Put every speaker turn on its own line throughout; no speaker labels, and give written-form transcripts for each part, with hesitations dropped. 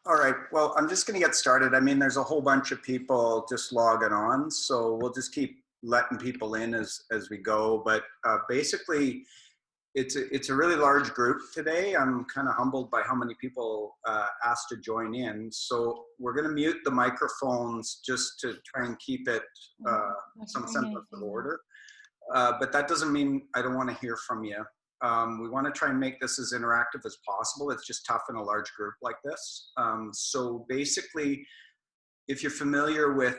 All right, well, I'm just going to get started. I mean, there's a whole bunch of people just logging on, so we'll just keep letting people in as we go. But basically, it's a really large group today. I'm kind of humbled by how many people asked to join in. So we're going to mute the microphones just to try and keep it some semblance of order. But that doesn't mean I don't want to hear from you. We want to try and make this as interactive as possible. It's just tough in a large group like this. So basically, if you're familiar with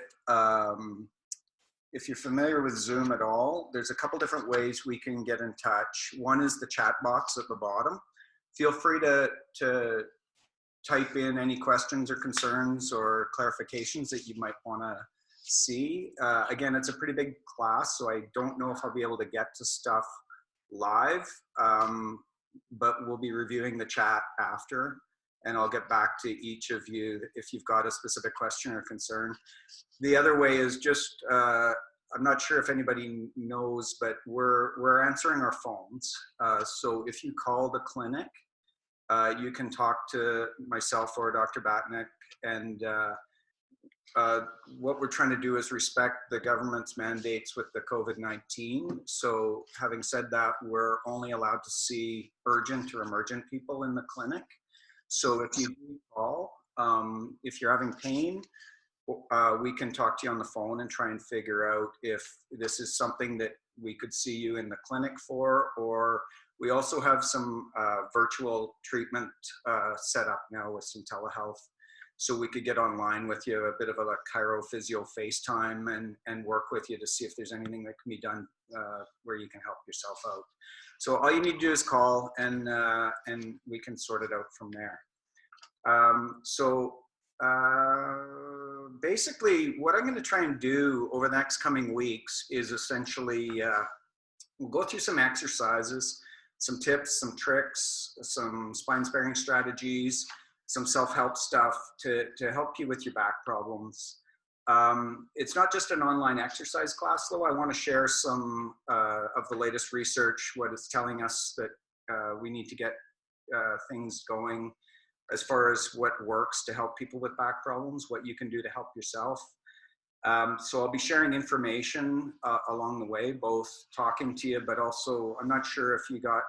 Zoom at all, there's a couple different ways we can get in touch. One is the chat box at the bottom. Feel free to type in any questions or concerns or clarifications that you might want to see. Again, it's a pretty big class, so I don't know if I'll be able to get to stuff live, but we'll be reviewing the chat after, and I'll get back to each of you if you've got a specific question or concern. The other way is just, I'm not sure if anybody knows, but we're answering our phones. So if you call the clinic, you can talk to myself or Dr. Batnick, and what we're trying to do is respect the government's mandates with the COVID-19. So having said that, we're only allowed to see urgent or emergent people in the clinic. So if you do call, if you're having pain, we can talk to you on the phone and try and figure out if this is something that we could see you in the clinic for, or we also have some virtual treatment set up now with some telehealth. So we could get online with you, a bit of a chiro physio FaceTime, and work with you to see if there's anything that can be done where you can help yourself out. So all you need to do is call, and we can sort it out from there. Basically, what I'm going to try and do over the next coming weeks is essentially we'll go through some exercises, some tips, some tricks, some spine sparing strategies, some self-help stuff to help you with your back problems. It's not just an online exercise class, though. I want to share some of the latest research, what it's telling us that we need to get things going as far as what works to help people with back problems, what you can do to help yourself. So I'll be sharing information along the way, both talking to you, but also, I'm not sure if you got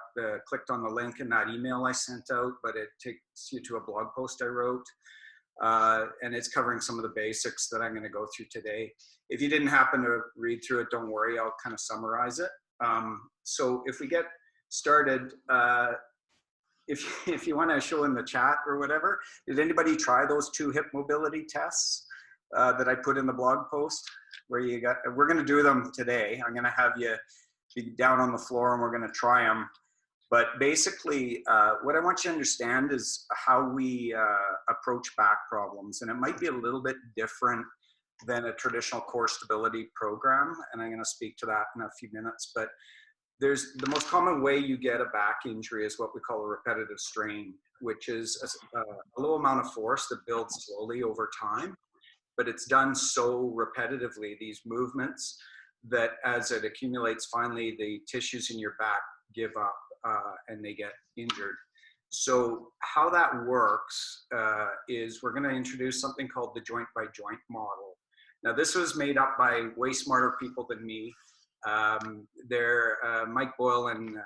clicked on the link in that email I sent out, but it takes you to a blog post I wrote. And it's covering some of the basics that I'm going to go through today. If you didn't happen to read through it, don't worry, I'll kind of summarize it. So if we get started, if you want to show in the chat or whatever, did anybody try those 2 hip mobility tests that I put in the blog post? We're going to do them today. I'm going to have you be down on the floor and we're going to try them. But basically, what I want you to understand is how we approach back problems. And it might be a little bit different than a traditional core stability program. And I'm going to speak to that in a few minutes. But the most common way you get a back injury is what we call a repetitive strain, which is a low amount of force that builds slowly over time. But it's done so repetitively, these movements, that as it accumulates, finally the tissues in your back give up and they get injured. So how that works is we're going to introduce something called the joint by joint model. Now this was made up by way smarter people than me. Mike Boyle and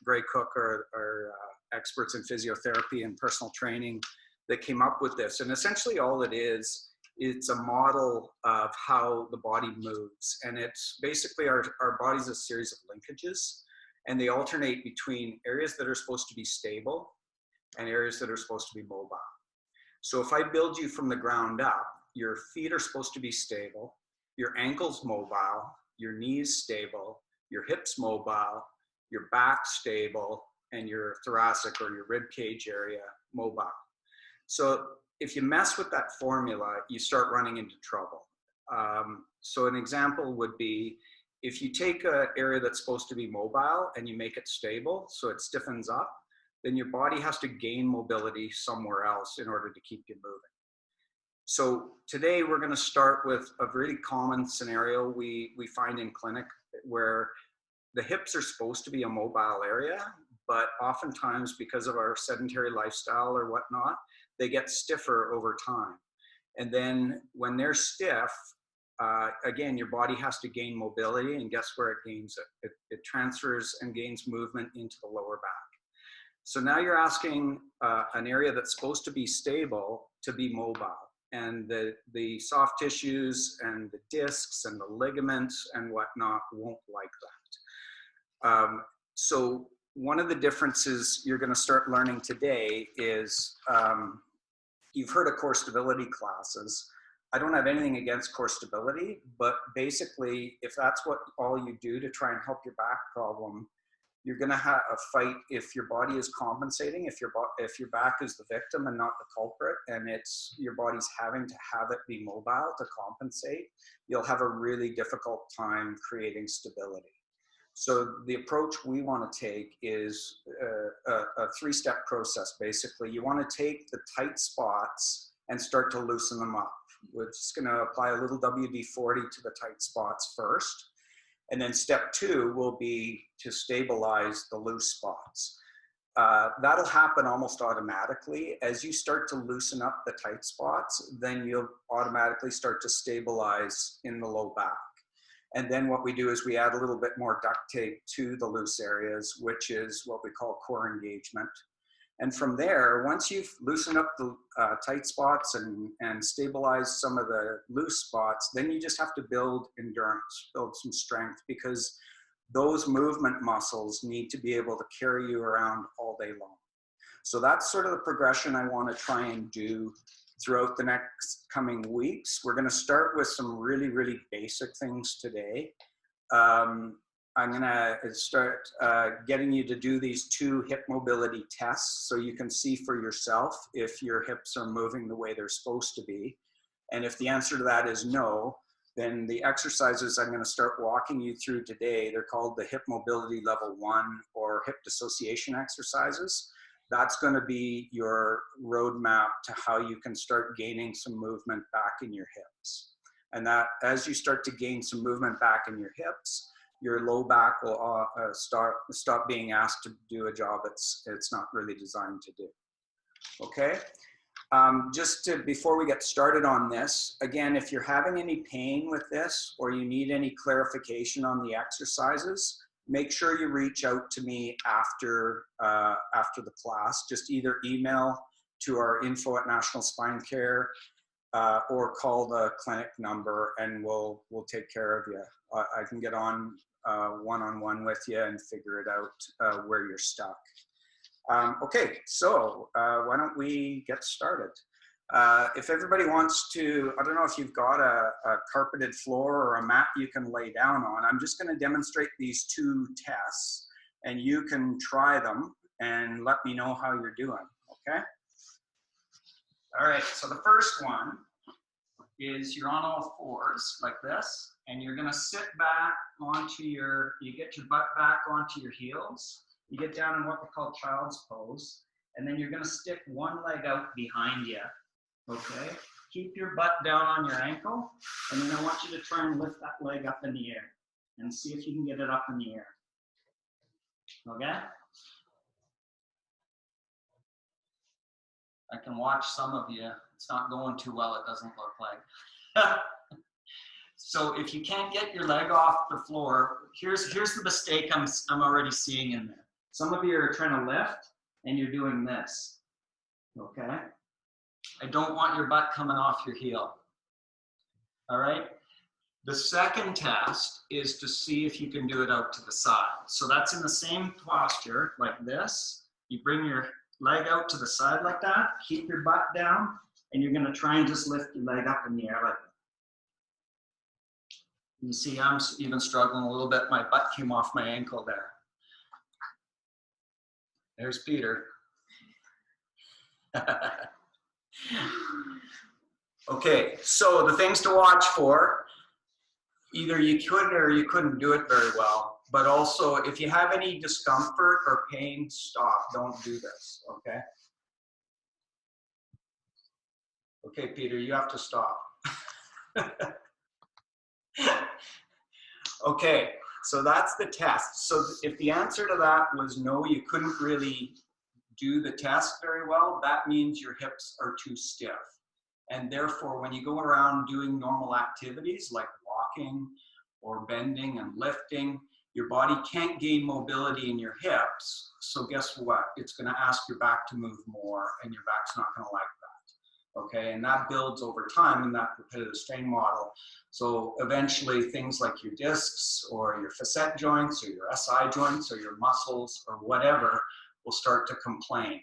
Gray Cook are experts in physiotherapy and personal training that came up with this. And essentially all it is, it's a model of how the body moves. And it's basically our body's a series of linkages, and they alternate between areas that are supposed to be stable and areas that are supposed to be mobile. So if I build you from the ground up, your feet are supposed to be stable, your ankles mobile, your knees stable, your hips mobile, your back stable, and your thoracic or your rib cage area mobile. So if you mess with that formula, you start running into trouble. So an example would be, if you take an area that's supposed to be mobile and you make it stable, so it stiffens up, then your body has to gain mobility somewhere else in order to keep you moving. So today we're going to start with a really common scenario we find in clinic, where the hips are supposed to be a mobile area, but oftentimes because of our sedentary lifestyle or whatnot, they get stiffer over time. And then when they're stiff, again, your body has to gain mobility, and guess where it gains it? It transfers and gains movement into the lower back. So now you're asking an area that's supposed to be stable to be mobile. And the soft tissues and the discs and the ligaments and whatnot won't like that. So one of the differences you're going to start learning today is, you've heard of core stability classes. I don't have anything against core stability, but basically, if that's what all you do to try and help your back problem, you're going to have a fight if your body is compensating, if your back is the victim and not the culprit, and it's your body's having to have it be mobile to compensate, you'll have a really difficult time creating stability. So the approach we want to take is a three-step process, basically. You want to take the tight spots and start to loosen them up. We're just going to apply a little WD-40 to the tight spots first. And then step two will be to stabilize the loose spots. That'll happen almost automatically. As you start to loosen up the tight spots, then you'll automatically start to stabilize in the low back. And then what we do is we add a little bit more duct tape to the loose areas, which is what we call core engagement. And from there, once you've loosened up the tight spots and stabilized some of the loose spots, then you just have to build endurance, build some strength, because those movement muscles need to be able to carry you around all day long. So that's sort of the progression I want to try and do throughout the next coming weeks. We're going to start with some really, really basic things today. I'm going to start getting you to do these 2 hip mobility tests so you can see for yourself if your hips are moving the way they're supposed to be. And if the answer to that is no, then the exercises I'm going to start walking you through today, they're called the hip mobility level 1 or hip dissociation exercises. That's going to be your roadmap to how you can start gaining some movement back in your hips. And that as you start to gain some movement back in your hips, your low back will stop being asked to do a job it's not really designed to do. Okay? Before we get started on this, again, if you're having any pain with this or you need any clarification on the exercises, make sure you reach out to me after the class. Just either email to our info@National Spine Care or call the clinic number and we'll take care of you. I can get on one-on-one with you and figure it out where you're stuck. Okay, so why don't we get started? If everybody wants to, I don't know if you've got a carpeted floor or a mat you can lay down on. I'm just going to demonstrate these 2 tests and you can try them and let me know how you're doing, okay? All right, so the first one is you're on all fours like this, and you're going to sit back onto you get your butt back onto your heels. You get down in what we call child's pose, and then you're going to stick one leg out behind you. Okay, keep your butt down on your ankle, and then I want you to try and lift that leg up in the air and see if you can get it up in the air. Okay? I can watch some of you. It's not going too well, it doesn't look like. So if you can't get your leg off the floor, here's the mistake I'm already seeing in there. Some of you are trying to lift, and you're doing this. Okay? I don't want your butt coming off your heel. All right? The second test is to see if you can do it out to the side. So that's in the same posture like this. You bring your leg out to the side like that, keep your butt down, and you're going to try and just lift your leg up in the air like that. You see, I'm even struggling a little bit. My butt came off my ankle there. There's Peter. Okay, so the things to watch for, either you could or you couldn't do it very well, but also if you have any discomfort or pain, stop, don't do this, okay? Okay, Peter, you have to stop. Okay, so that's the test. So if the answer to that was no, you couldn't really do the test very well, that means your hips are too stiff. And therefore, when you go around doing normal activities like walking or bending and lifting, your body can't gain mobility in your hips. So guess what? It's going to ask your back to move more, and your back's not going to like that. Okay, and that builds over time in that repetitive strain model. So eventually things like your discs or your facet joints or your SI joints or your muscles or whatever will start to complain.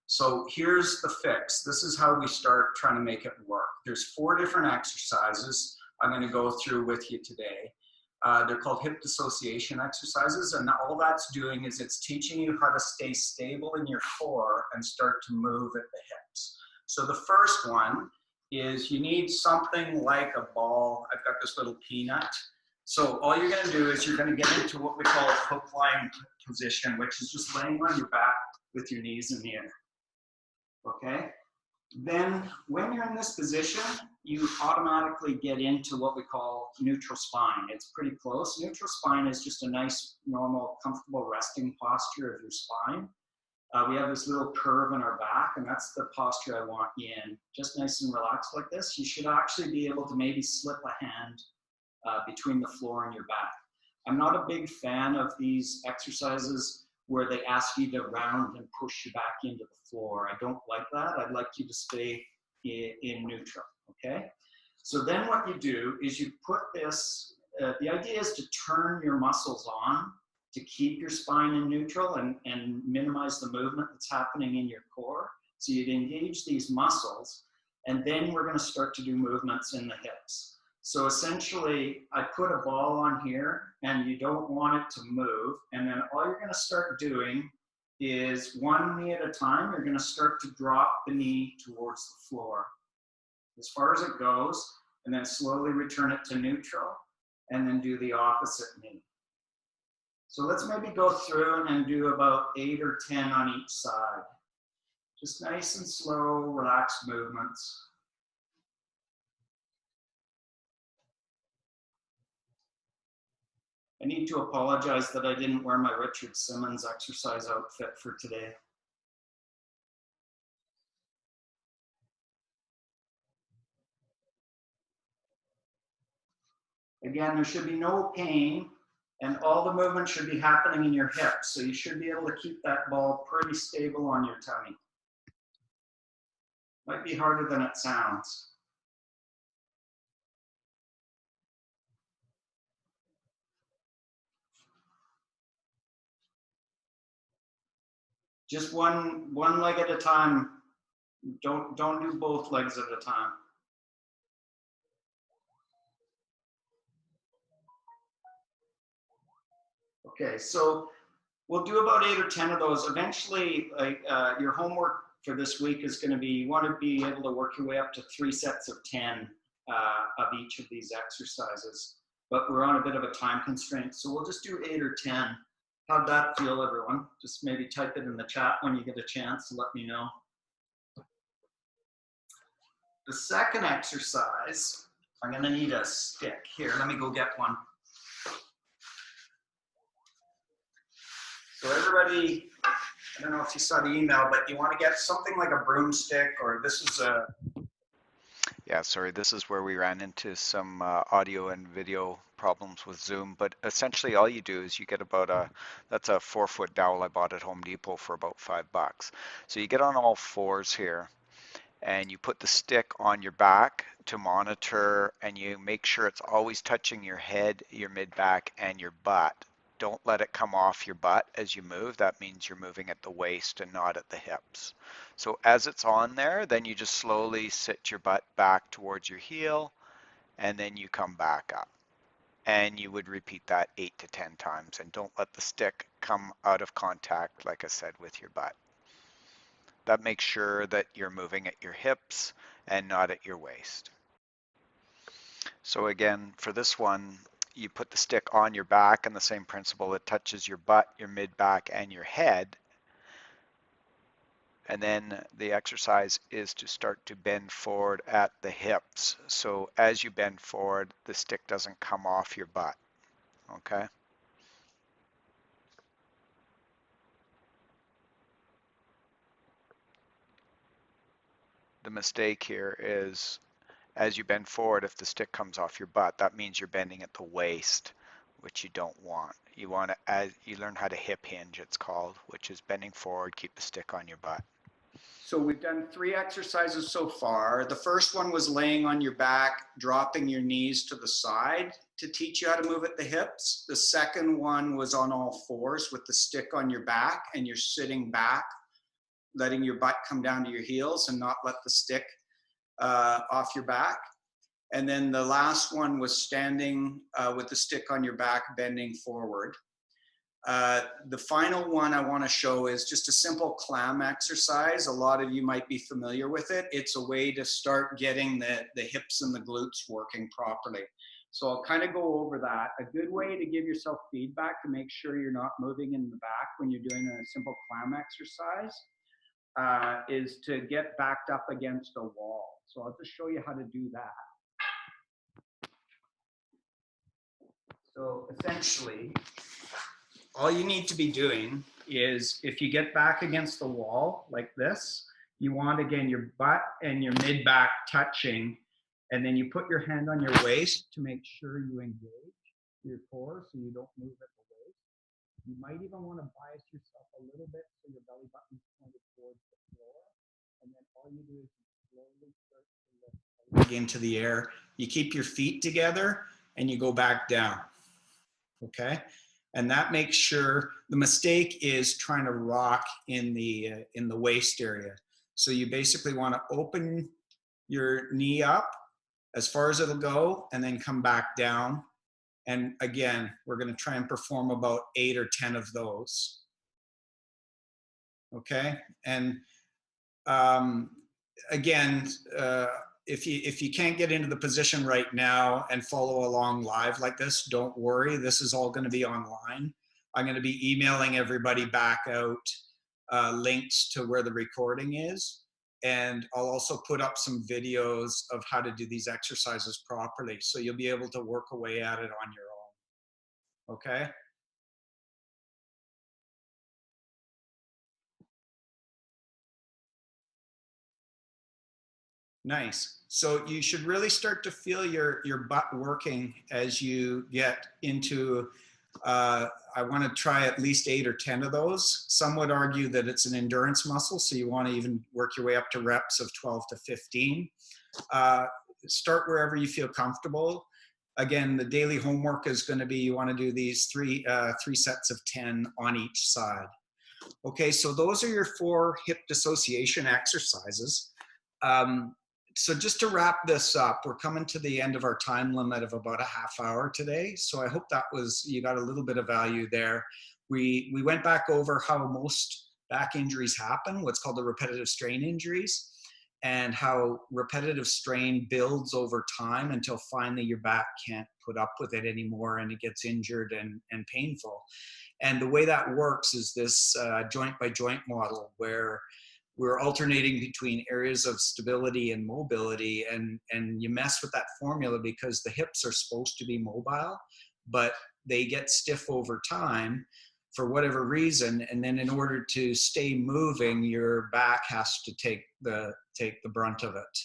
So here's the fix. This is how we start trying to make it work. There's 4 different exercises I'm going to go through with you today. They're called hip dissociation exercises, and all that's doing is it's teaching you how to stay stable in your core and start to move at the hips. So the first one is you need something like a ball. I've got this little peanut. So all you're going to do is you're going to get into what we call a hook lying position, which is just laying on your back with your knees in the air. Okay? Then when you're in this position, you automatically get into what we call neutral spine. It's pretty close. Neutral spine is just a nice, normal, comfortable resting posture of your spine. We have this little curve in our back, and that's the posture I want you in. Just nice and relaxed like this. You should actually be able to maybe slip a hand between the floor and your back. I'm not a big fan of these exercises where they ask you to round and push you back into the floor. I don't like that. I'd like you to stay in neutral, okay? So then what you do is you put this, the idea is to turn your muscles on to keep your spine in neutral and minimize the movement that's happening in your core. So you'd engage these muscles, and then we're gonna start to do movements in the hips. So essentially, I put a ball on here, and you don't want it to move, and then all you're gonna start doing is 1 knee at a time. You're gonna start to drop the knee towards the floor as far as it goes, and then slowly return it to neutral, and then do the opposite knee. So let's maybe go through and do about 8 or 10 on each side. Just nice and slow, relaxed movements. I need to apologize that I didn't wear my Richard Simmons exercise outfit for today. Again, there should be no pain, and all the movement should be happening in your hips. So you should be able to keep that ball pretty stable on your tummy. Might be harder than it sounds. Just one leg at a time. Don't do both legs at a time. Okay, so we'll do about 8 or 10 of those. Eventually, your homework for this week is going to be, you want to be able to work your way up to 3 sets of 10 of each of these exercises. But we're on a bit of a time constraint, so we'll just do 8 or 10. How'd that feel, everyone? Just maybe type it in the chat when you get a chance to let me know. The second exercise, I'm going to need a stick. Here, let me go get one. So everybody, I don't know if you saw the email, but you want to get something like a broomstick, or this is a...
Yeah, sorry, this is where we ran into some audio and video problems with Zoom, but essentially all you do is you get about that's a 4-foot dowel I bought at Home Depot for about $5. So you get on all fours here, and you put the stick on your back to monitor, and you make sure it's always touching your head, your mid-back, and your butt. Don't let it come off your butt as you move. That means you're moving at the waist and not at the hips. So as it's on there, then you just slowly sit your butt back towards your heel, and then you come back up. And you would repeat that 8 to 10 times, and don't let the stick come out of contact, like I said, with your butt. That makes sure that you're moving at your hips and not at your waist. So again, for this one, you put the stick on your back, and the same principle, it touches your butt, your mid-back, and your head. And then the exercise is to start to bend forward at the hips. So as you bend forward, the stick doesn't come off your butt, okay? mistake here is as you bend forward, if the stick comes off your butt, that means you're bending at the waist, which you don't want. You want to, as you learn how to hip hinge, it's called, which is bending forward, keep the stick on your butt.
So we've done 3 exercises so far. The first one was laying on your back, dropping your knees to the side to teach you how to move at the hips. The second one was on all fours with the stick on your back and you're sitting back, letting your butt come down to your heels and not let the stick off your back. And then the last one was standing with the stick on your back, bending forward. The final one I want to show is just a simple clam exercise. A lot of you might be familiar with it. It's a way to start getting the hips and the glutes working properly. So I'll kind of go over that. A good way to give yourself feedback to make sure you're not moving in the back when you're doing a simple clam exercise is to get backed up against a wall. So I'll just show you how to do that. So essentially, all you need to be doing is if you get back against the wall like this, you want, again, your butt and your mid-back touching, and then you put your hand on your waist to make sure you engage your core so you don't move at the waist. You might even want to bias yourself a little bit so your belly button is pointed towards the floor, and then all you do is you slowly start to lift the leg into the air. You keep your feet together and you go back down. Okay, and that makes sure, the mistake is trying to rock in the waist area. So you basically want to open your knee up as far as it'll go and then come back down. And again, we're going to try and perform about 8 or 10 of those. Okay, and again, if you can't get into the position right now and follow along live like this, don't worry. This is all going to be online. I'm going to be emailing everybody back out links to where the recording is. And I'll also put up some videos of how to do these exercises properly. So you'll be able to work away at it on your own. Okay? Nice. So you should really start to feel your butt working as you get into, I want to try at least 8 or 10 of those. Some would argue that it's an endurance muscle, so you want to even work your way up to reps of 12 to 15. Start wherever you feel comfortable. Again, the daily homework is going to be, you want to do these three sets of 10 on each side. Okay, so those are your 4 hip dissociation exercises. So just to wrap this up, we're coming to the end of our time limit of about a half hour today. So I hope that was, you got a little bit of value there. We went back over how most back injuries happen, what's called the repetitive strain injuries, and how repetitive strain builds over time until finally your back can't put up with it anymore and it gets injured and painful. And the way that works is this joint by joint model where we're alternating between areas of stability and mobility, and you mess with that formula because the hips are supposed to be mobile, but they get stiff over time for whatever reason, and then in order to stay moving, your back has to take the brunt of it,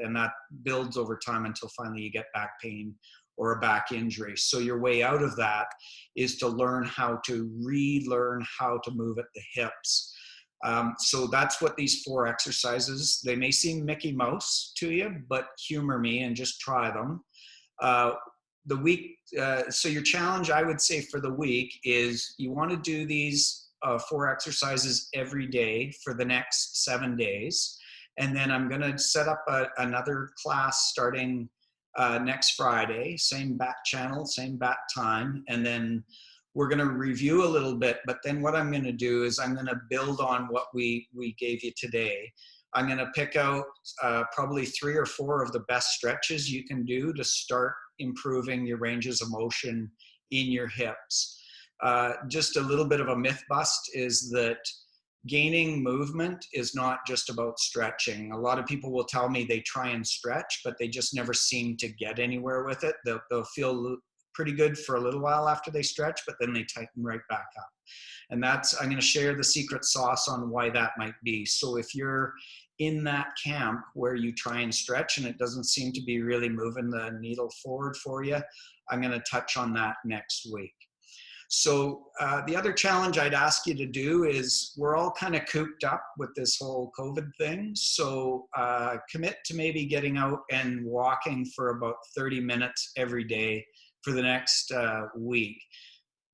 and that builds over time until finally you get back pain or a back injury. So your way out of that is to learn how to relearn how to move at the hips. So that's what these 4 exercises, they may seem Mickey Mouse to you, but humor me and just try them. So your challenge, I would say, for the week is you want to do these 4 exercises every day for the next 7 days. And then I'm going to set up another class starting next Friday, same back channel, same back time. And then we're going to review a little bit, but then what I'm going to do is I'm going to build on what we gave you today. I'm going to pick out probably 3 or 4 of the best stretches you can do to start improving your ranges of motion in your hips. Just a little bit of a myth bust is that gaining movement is not just about stretching. A lot of people will tell me they try and stretch, but they just never seem to get anywhere with it. They'll feel pretty good for a little while after they stretch, but then they tighten right back up. And I'm going to share the secret sauce on why that might be. So if you're in that camp where you try and stretch and it doesn't seem to be really moving the needle forward for you, I'm going to touch on that next week. So the other challenge I'd ask you to do is, we're all kind of cooped up with this whole COVID thing. So commit to maybe getting out and walking for about 30 minutes every day for the next week.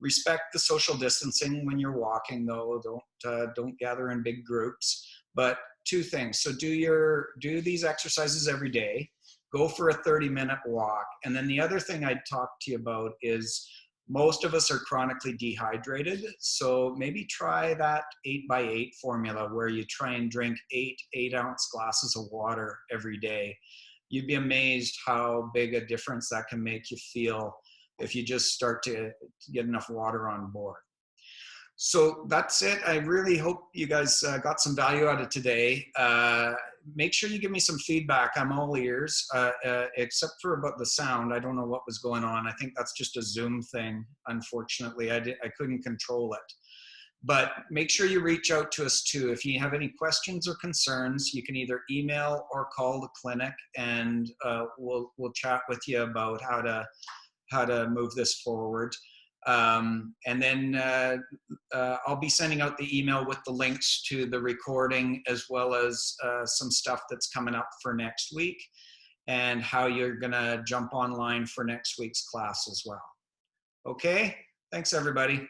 Respect the social distancing when you're walking, though. Don't gather in big groups. But two things. So do these exercises every day. Go for a 30-minute walk. And then the other thing I'd talk to you about is, most of us are chronically dehydrated. So maybe try that 8x8 formula, where you try and drink 8-ounce glasses of water every day. You'd be amazed how big a difference that can make you feel if you just start to get enough water on board. So that's it. I really hope you guys got some value out of today. Make sure you give me some feedback. I'm all ears, except for about the sound. I don't know what was going on. I think that's just a Zoom thing. Unfortunately, I couldn't control it. But make sure you reach out to us too. If you have any questions or concerns, you can either email or call the clinic, and we'll chat with you about how to move this forward. And then I'll be sending out the email with the links to the recording, as well as some stuff that's coming up for next week, and how you're gonna jump online for next week's class as well. Okay, thanks everybody.